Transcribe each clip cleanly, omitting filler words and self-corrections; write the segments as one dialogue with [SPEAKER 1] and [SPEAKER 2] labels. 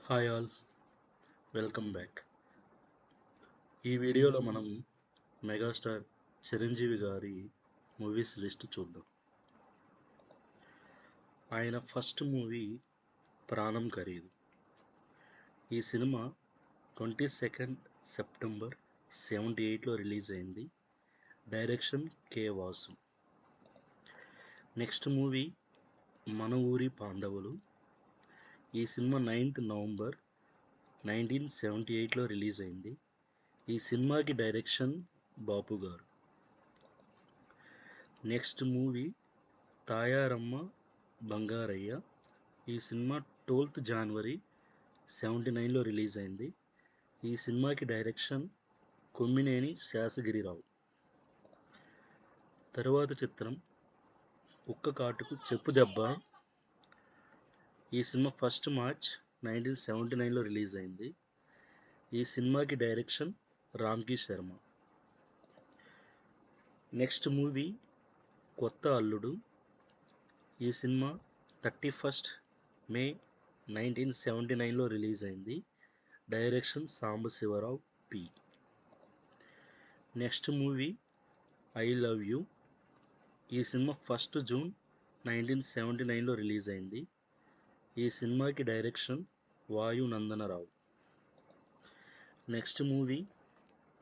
[SPEAKER 1] Hi all, welcome back. ఈ వీడియోలో మనం మెగాస్టార్ చిరంజీవి గారి మూవీస్ లిస్ట్ చూద్దాం. ఆయన ఫస్ట్ మూవీ ప్రాణం ఖరీదు. ఈ సినిమా 22 సెప్టెంబర్ 78లో రిలీజ్ అయింది. Direction K Vasu. Next movie మన ఊరి పాండవులు. ఈ సినిమా 9th నవంబర్ 1978లో రిలీజ్ అయింది. ఈ సినిమాకి డైరెక్షన్ బాపు గారు. Next movie Tayaramma Bangarayya. ఈ సినిమా 12th జనవరి 79లో రిలీజ్ అయింది. ఈ సినిమాకి డైరెక్షన్ కొమ్మినేని శేషగిరిరావు. తరువాత చిత్రం కుక్క కాటుకు చెప్పు దెబ్బ. ఈ సినిమా 1st మార్చ్ 1979లో రిలీజ్ అయింది. ఈ సినిమాకి డైరెక్షన్ రామ్కి శర్మ. నెక్స్ట్ మూవీ కొత్త అల్లుడు. ఈ సినిమా 31st మే 1979లో రిలీజ్ అయింది. Direction Sambasivarao P. Next movie I love you. ఈ సినిమా 1st జూన్ 1979లో రిలీజ్ అయింది. ఈ సినిమాకి డైరెక్షన్ వాయు నందనరావు. నెక్స్ట్ మూవీ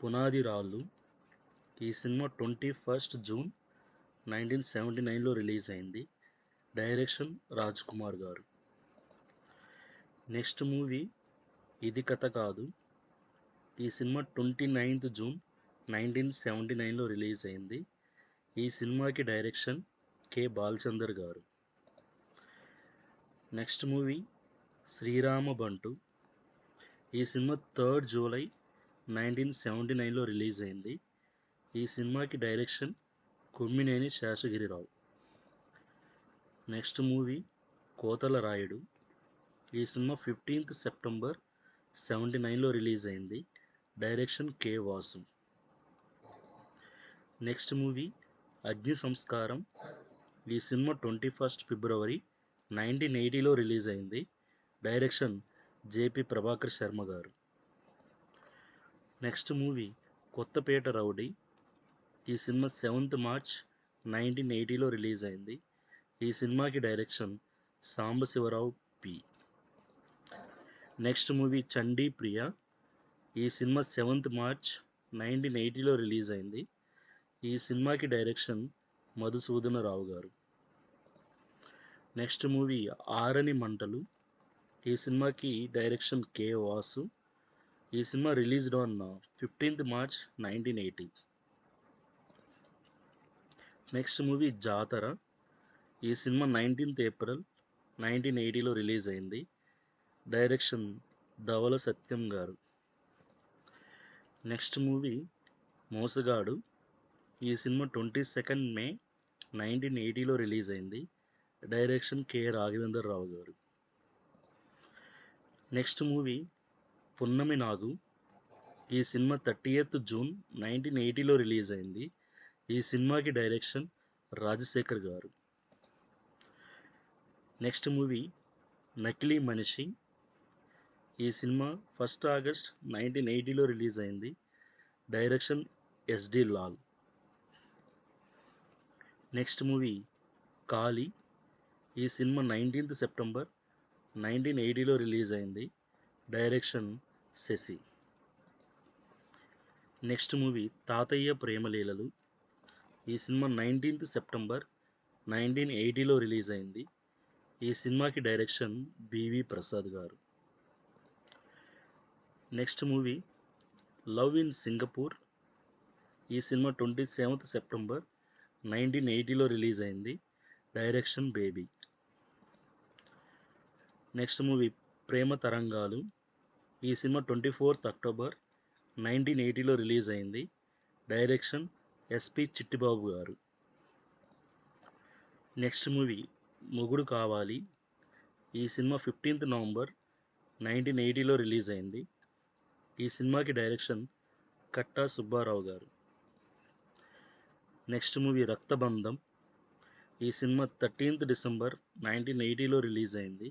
[SPEAKER 1] పునాది రాళ్ళు. ఈ సినిమా 21st జూన్ 1979లో రిలీజ్ అయింది. డైరెక్షన్ రాజ్ కుమార్ గారు. నెక్స్ట్ మూవీ ఇది కథ కాదు. ఈ సినిమా 29th జూన్ 1979లో రిలీజ్ అయింది. ఈ సినిమాకి direction K Balachander garu. Next movie Srirama బంటు. ఈ సినిమా 3rd జూలై 1979లో రిలీజ్ అయింది. ఈ సినిమాకి direction Kommineni Seshagirirao. Next movie Kotala Rayudu. ఈ సినిమా 15th సెప్టెంబర్ 79లో రిలీజ్ అయింది. Direction K Vasu. Next movie Agni Samskaram. ఈ సినిమా 21st ఫిబ్రవరి 1980లో రిలీజ్ అయింది. Direction JP Prabhakar Sharma garu. Next movie Kothapeta rowdy. ఈ సినిమా 7th మార్చ్ 1980లో రిలీజ్ అయింది. ఈ సినిమాకి direction Sambasivarao P. Next movie Chandi Priya. ఈ సినిమా 7th మార్చ్ 1980లో రిలీజ్ అయింది. ఈ సినిమాకి డైరెక్షన్ మధుసూదన రావు గారు. నెక్స్ట్ మూవీ ఆరని మంటలు. ఈ సినిమాకి డైరెక్షన్ కె వాసు. ఈ cinema released on 15th March 1980. Next movie Jatara. ఈ సినిమా 19th ఏప్రిల్ 1980లో రిలీజ్ అయింది. Direction Dhavala Satyam garu. Next movie Mosagadu. ఈ సినిమా 22 మే 1980లో రిలీజ్ అయింది. Direction K Raghavendra Rao garu. Next movie పున్నమి నాగు. ఈ సినిమా 30th జూన్ 1980లో రిలీజ్ అయింది. ఈ సినిమాకి డైరెక్షన్ రాజశేఖర్ గారు. Next movie Nakili Manishi. ఈ సినిమా 1st ఆగస్ట్ 1980లో రిలీజ్ అయింది. Direction SD Lal. Next movie Kali. ఈ సినిమా 19th సెప్టెంబర్ 1980లో రిలీజ్ అయింది. Direction Sasi. Next movie Tatayya Premaleelalu. ఈ సినిమా 19th సెప్టెంబర్ 1980లో రిలీజ్ అయింది. ఈ సినిమాకి డైరెక్షన్ బివి ప్రసాద్ గారు. Next movie love in Singapore. ఈ సినిమా 27th సెప్టెంబర్ 1980లో రిలీజ్ అయింది. Direction baby. నెక్స్ట్ మూవీ ప్రేమ తరంగాలు. ఈ సినిమా 24th అక్టోబర్ 1980లో రిలీజ్ అయింది. డైరెక్షన్ ఎస్పి చిట్టిబాబు గారు. నెక్స్ట్ మూవీ మొగుడు కావాలి. ఈ సినిమా 15th నవంబర్ 1980లో రిలీజ్ అయింది. ఈ సినిమాకి direction Katta Subbarao garu. Next movie Raktabandham. ఈ సినిమా 13th డిసెంబర్ 1980లో రిలీజ్ అయింది.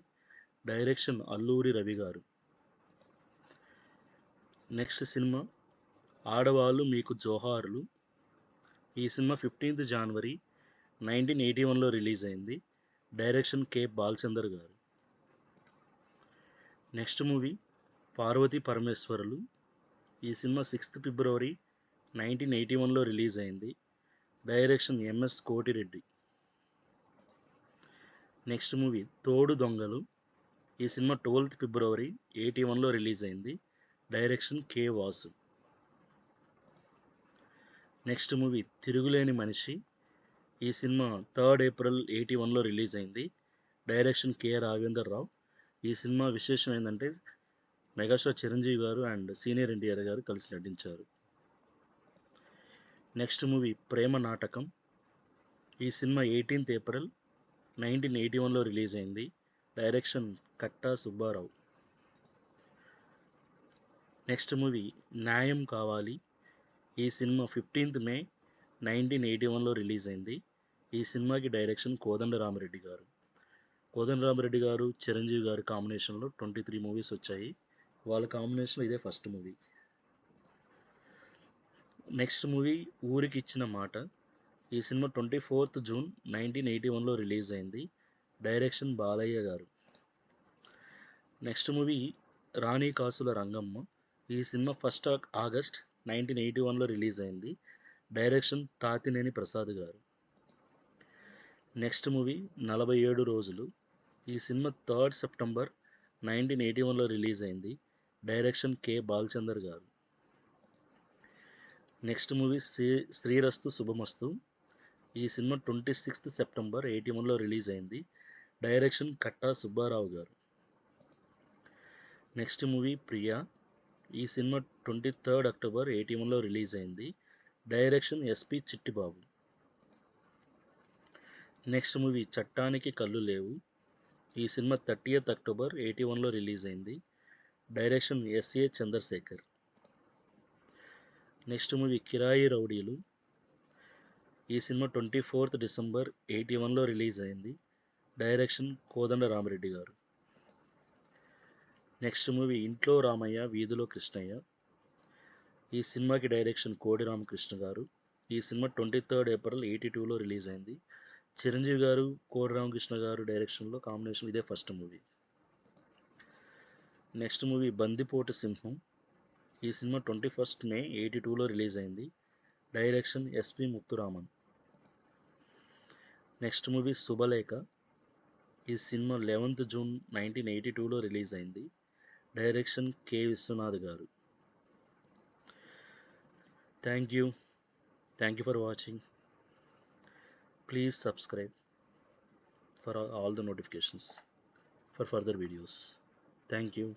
[SPEAKER 1] Direction Alluri Ravi garu. Next cinema Aadavallu Meeku Joharlu. ఈ సినిమా 15th జనవరి 1981లో రిలీజ్ అయింది. Direction K Balachander garu. Next movie Parvathi Parameswarulu. ఈ సినిమా 6th ఫిబ్రవరి 1981లో రిలీజ్ అయింది. Direction MS Kotireddy. Next movie Thodu Dongalu. ఈ సినిమా 12th ఫిబ్రవరి 81లో రిలీజ్ అయింది. Direction K Vasu. Next movie Tiruguleni Manishi. ఈ సినిమా 3rd ఏప్రిల్ 81లో రిలీజ్ అయింది. డైరెక్షన్ కె రాఘవేందర్ రావు. ఈ సినిమా విశేషం ఏంటంటే మెగాస్టార్ చిరంజీవి గారు అండ్ సీనియర్ ఎన్టీఆర్ గారు కలిసి నటించారు. నెక్స్ట్ మూవీ ప్రేమ నాటకం. ఈ సినిమా 18th ఏప్రిల్ 1981లో రిలీజ్ అయింది. Direction Katta Subbarao. Next movie న్యాయం కావాలి. ఈ సినిమా 15th మే 1981లో రిలీజ్ అయింది. ఈ సినిమాకి డైరెక్షన్ కోదండరామిరెడ్డి గారు. కోదండరామిరెడ్డి గారు చిరంజీవి గారి కాంబినేషన్లో 23 మూవీస్ వచ్చాయి. వాళ్ళ కాంబినేషన్లో ఇదే ఫస్ట్ మూవీ. నెక్స్ట్ మూవీ ఊరికి ఇచ్చిన మాట. ఈ సినిమా 24th జూన్ 1981లో రిలీజ్ అయింది. డైరెక్షన్ బాలయ్య గారు. నెక్స్ట్ మూవీ రాణి కాసుల రంగమ్మ. ఈ సినిమా 1st ఆగస్ట్ 1981లో రిలీజ్ అయింది. డైరెక్షన్ తాతినేని ప్రసాద్ గారు. నెక్స్ట్ మూవీ 47 రోజులు. ఈ సినిమా 3rd సెప్టెంబర్ 1981లో రిలీజ్ అయింది. Direction K Balachander garu. Next movie శ్రీరస్తు శుభమస్తు. ఈ సినిమా 26th సెప్టెంబర్ 81లో రిలీజ్ అయింది. Direction Katta Subbarao garu. Next movie Priya. ఈ సినిమా 23rd అక్టోబర్ 81లో రిలీజ్ అయింది. Direction SP Chittibabu. Next movie Chattaniki Kallu Levu. ఈ సినిమా 30th అక్టోబర్ 81లో రిలీజ్ అయింది. Direction S A Chandrasekhar. Next movie Kirayi Rowdylu. ఈ సినిమా 24th డిసెంబర్ 81లో రిలీజ్ అయింది. డైరెక్షన్ కోదండరామిరెడ్డి గారు. నెక్స్ట్ మూవీ ఇంట్లో రామయ్య వీధిలో కృష్ణయ్య. ఈ సినిమాకి డైరెక్షన్ కోడి రామకృష్ణ గారు. ఈ సినిమా 23rd ఏప్రిల్ 82లో రిలీజ్ అయింది. చిరంజీవి గారు కోడి రామకృష్ణ గారు డైరెక్షన్లో కాంబినేషన్ ఇదే first movie. Next movie Bandipotu Simham. ఈ సినిమా 21st మే 82లో రిలీజ్ అయింది. Direction SP Muthuraman. Next movie Subhalekha. ఈ సినిమా 11th జూన్ 1982లో రిలీజ్ అయింది. Direction K Viswanath garu. Thank you for watching. Please subscribe for all the notifications for further videos. Thank you.